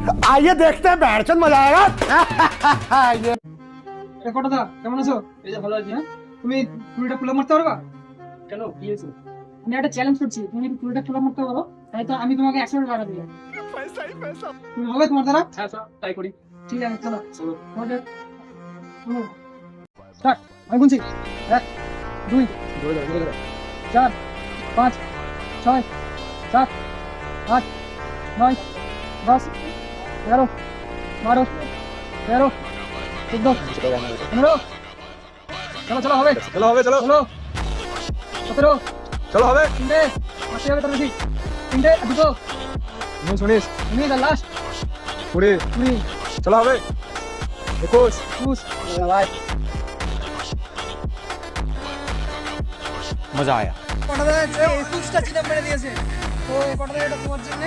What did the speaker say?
आइए देखते हैं बैठचंद मजा आएगा। কটা দা কেমন আছো? এই যে ভালো আছি। হ্যাঁ তুমি কুড়িটা ফুলা মারতে পারবা? কেন কি হয়েছে? আমি একটা চ্যালেঞ্জ করছি, তুমি যদি কুড়িটা ফুলা মারতে পারো তাই তো আমি তোমাকে 100 টাকা দিলাম। তুমি হবে তোমার দ্বারা? হ্যাঁ স্যার তাই করি। ঠিক আছে চলো চলো। তোমাদের স্টার্ট। আমি গুনছি 1 2 জোরে ধরো, জোরে ধরো। 4 5 6 7 8 9 10 11 12 13 14 15 চলো চলো হবে चलो हवे चलो চলো 17 चलो हवे তিনটে আসতে হবে তার বেশি তিনটে দুটো 19 তুমি দ্য লাস্ট 20 তুমি चलो हवे 21 চুজ भाई मजा आया। কটা দেয় 21টা চিনা মেরে দিয়েছে তো এই কটা দেয় এটা তোমার জন্য